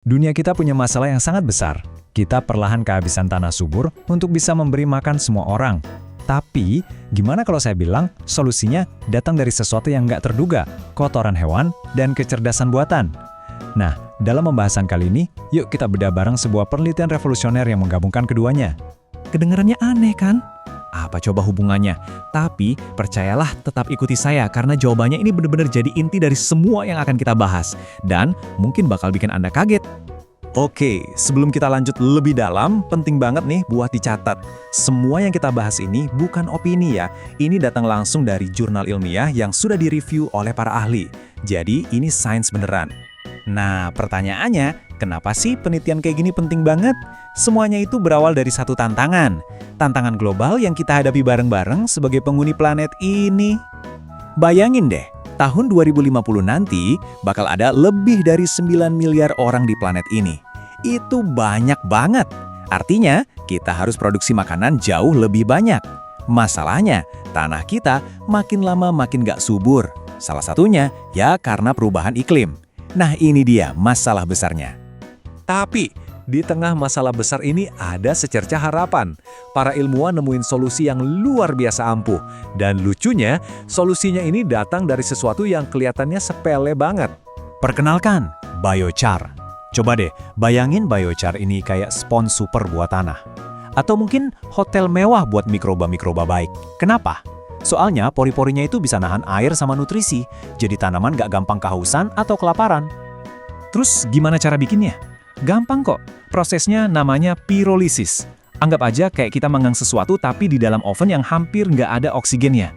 Dunia kita punya masalah yang sangat besar. Kita perlahan kehabisan tanah subur untuk bisa memberi makan semua orang. Tapi, gimana kalau saya bilang solusinya datang dari sesuatu yang nggak terduga, kotoran hewan, dan kecerdasan buatan? Nah, dalam pembahasan kali ini, yuk kita bedah bareng sebuah penelitian revolusioner yang menggabungkan keduanya. Kedengarannya aneh kan? Apa coba hubungannya? Tapi percayalah, tetap ikuti saya karena jawabannya ini benar-benar jadi inti dari semua yang akan kita bahas. Dan mungkin bakal bikin Anda kaget. Oke, sebelum kita lanjut lebih dalam, penting banget nih buat dicatat. Semua yang kita bahas ini bukan opini ya. Ini datang langsung dari jurnal ilmiah yang sudah direview oleh para ahli. Jadi ini sains beneran. Nah, pertanyaannya, kenapa sih penelitian kayak gini penting banget? Semuanya itu berawal dari satu tantangan. Tantangan global yang kita hadapi bareng-bareng sebagai penghuni planet ini. Bayangin deh, tahun 2050 nanti bakal ada lebih dari 9 miliar orang di planet ini. Itu banyak banget. Artinya, kita harus produksi makanan jauh lebih banyak. Masalahnya, tanah kita makin lama makin gak subur. Salah satunya, ya karena perubahan iklim. Nah, ini dia masalah besarnya. Tapi, di tengah masalah besar ini ada secerca harapan. Para ilmuwan nemuin solusi yang luar biasa ampuh. Dan lucunya, solusinya ini datang dari sesuatu yang kelihatannya sepele banget. Perkenalkan, biochar. Coba deh, bayangin biochar ini kayak spons super buat tanah. Atau mungkin hotel mewah buat mikroba-mikroba baik. Kenapa? Soalnya pori-porinya itu bisa nahan air sama nutrisi, jadi tanaman gak gampang kehausan atau kelaparan. Terus gimana cara bikinnya? Gampang kok, prosesnya namanya pirolisis. Anggap aja kayak kita manggang sesuatu tapi di dalam oven yang hampir nggak ada oksigennya.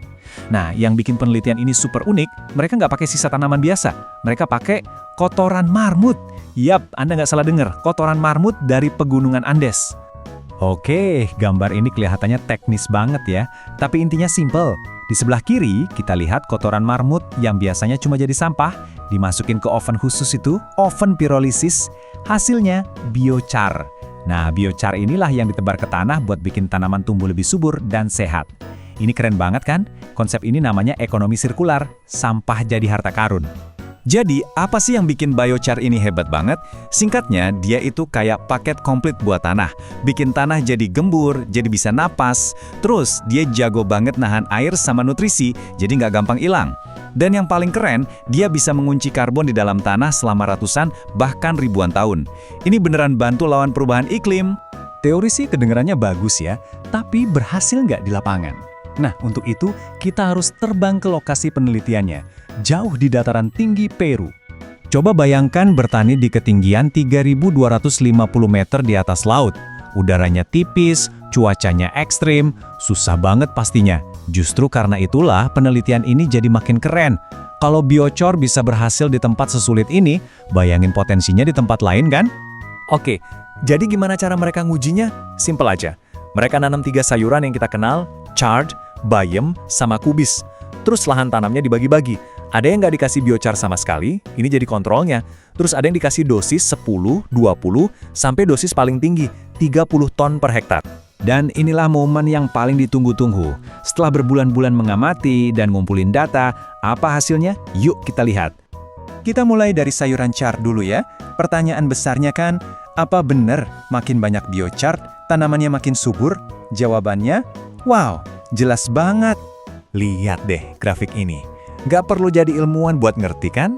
Nah, yang bikin penelitian ini super unik, mereka nggak pakai sisa tanaman biasa. Mereka pakai kotoran marmut. Yap, Anda nggak salah dengar, kotoran marmut dari pegunungan Andes. Oke, gambar ini kelihatannya teknis banget ya, tapi intinya simple. Di sebelah kiri, kita lihat kotoran marmut yang biasanya cuma jadi sampah, dimasukin ke oven khusus itu, oven pirolisis, hasilnya biochar. Nah, biochar inilah yang ditebar ke tanah buat bikin tanaman tumbuh lebih subur dan sehat. Ini keren banget kan? Konsep ini namanya ekonomi sirkular, sampah jadi harta karun. Jadi, apa sih yang bikin biochar ini hebat banget? Singkatnya, dia itu kayak paket komplit buat tanah. Bikin tanah jadi gembur, jadi bisa napas. Terus, dia jago banget nahan air sama nutrisi, jadi nggak gampang hilang. Dan yang paling keren, dia bisa mengunci karbon di dalam tanah selama ratusan, bahkan ribuan tahun. Ini beneran bantu lawan perubahan iklim. Teori sih kedengarannya bagus ya, tapi berhasil nggak di lapangan? Nah, untuk itu, kita harus terbang ke lokasi penelitiannya, jauh di dataran tinggi Peru. Coba bayangkan bertani di ketinggian 3.250 meter di atas laut. Udaranya tipis, cuacanya ekstrim, susah banget pastinya. Justru karena itulah penelitian ini jadi makin keren. Kalau biochar bisa berhasil di tempat sesulit ini, bayangin potensinya di tempat lain kan? Oke, jadi gimana cara mereka ngujinya? Simpel aja. Mereka nanam 3 sayuran yang kita kenal, chard, bayam, sama kubis. Terus lahan tanamnya dibagi-bagi. Ada yang nggak dikasih biochar sama sekali, ini jadi kontrolnya. Terus ada yang dikasih dosis 10, 20, sampai dosis paling tinggi, 30 ton per hektar. Dan inilah momen yang paling ditunggu-tunggu. Setelah berbulan-bulan mengamati dan ngumpulin data, apa hasilnya? Yuk kita lihat. Kita mulai dari sayuran chard dulu ya. Pertanyaan besarnya kan, apa benar makin banyak biochar, tanamannya makin subur? Jawabannya, wow, jelas banget. Lihat deh grafik ini. Nggak perlu jadi ilmuwan buat ngerti kan?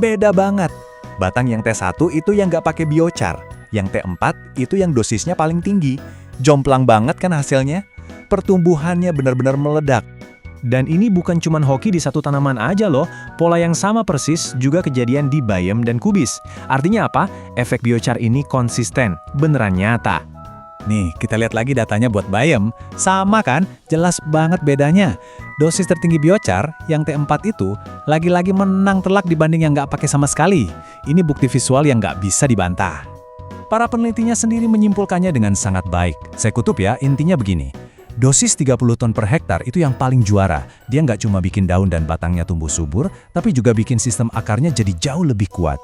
Beda banget. Batang yang T1 itu yang nggak pakai biochar. Yang T4 itu yang dosisnya paling tinggi. Jomplang banget kan hasilnya? Pertumbuhannya benar-benar meledak. Dan ini bukan cuma hoki di satu tanaman aja loh, pola yang sama persis juga kejadian di bayam dan kubis. Artinya apa? Efek biochar ini konsisten, beneran nyata. Nih, kita lihat lagi datanya buat bayam. Sama kan? Jelas banget bedanya. Dosis tertinggi biochar, yang T4 itu, lagi-lagi menang telak dibanding yang nggak pakai sama sekali. Ini bukti visual yang nggak bisa dibantah. Para penelitinya sendiri menyimpulkannya dengan sangat baik. Saya kutip ya, intinya begini. Dosis 30 ton per hektar itu yang paling juara. Dia nggak cuma bikin daun dan batangnya tumbuh subur, tapi juga bikin sistem akarnya jadi jauh lebih kuat.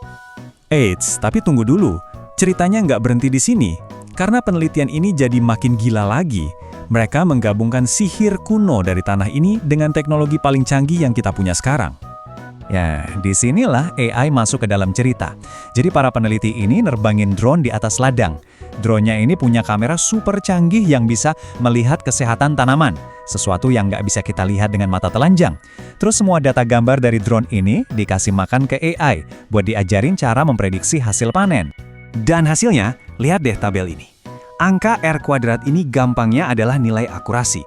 Eits, tapi tunggu dulu. Ceritanya nggak berhenti di sini. Karena penelitian ini jadi makin gila lagi. Mereka menggabungkan sihir kuno dari tanah ini dengan teknologi paling canggih yang kita punya sekarang. Ya, disinilah AI masuk ke dalam cerita. Jadi para peneliti ini nerbangin drone di atas ladang. Drone-nya ini punya kamera super canggih yang bisa melihat kesehatan tanaman, sesuatu yang nggak bisa kita lihat dengan mata telanjang. Terus semua data gambar dari drone ini dikasih makan ke AI buat diajarin cara memprediksi hasil panen. Dan hasilnya, lihat deh tabel ini. Angka R² ini gampangnya adalah nilai akurasi.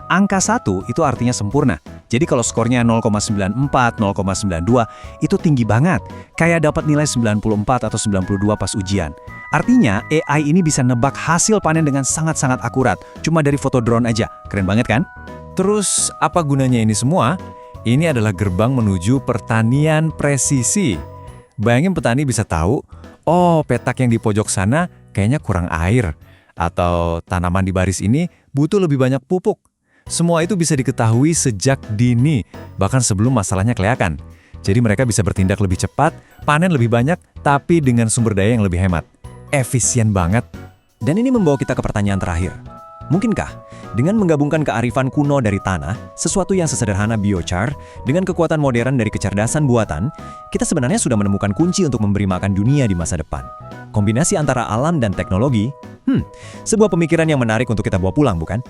Angka 1 itu artinya sempurna. Jadi kalau skornya 0,94, 0,92, itu tinggi banget. Kayak dapat nilai 94 atau 92 pas ujian. Artinya, AI ini bisa nebak hasil panen dengan sangat-sangat akurat. Cuma dari foto drone aja. Keren banget kan? Terus, apa gunanya ini semua? Ini adalah gerbang menuju pertanian presisi. Bayangin petani bisa tahu, oh petak yang di pojok sana kayaknya kurang air. Atau tanaman di baris ini butuh lebih banyak pupuk. Semua itu bisa diketahui sejak dini, bahkan sebelum masalahnya kelihatan. Jadi mereka bisa bertindak lebih cepat, panen lebih banyak, tapi dengan sumber daya yang lebih hemat. Efisien banget. Dan ini membawa kita ke pertanyaan terakhir. Mungkinkah dengan menggabungkan kearifan kuno dari tanah, sesuatu yang sesederhana biochar, dengan kekuatan modern dari kecerdasan buatan, kita sebenarnya sudah menemukan kunci untuk memberi makan dunia di masa depan? Kombinasi antara alam dan teknologi, sebuah pemikiran yang menarik untuk kita bawa pulang, bukan?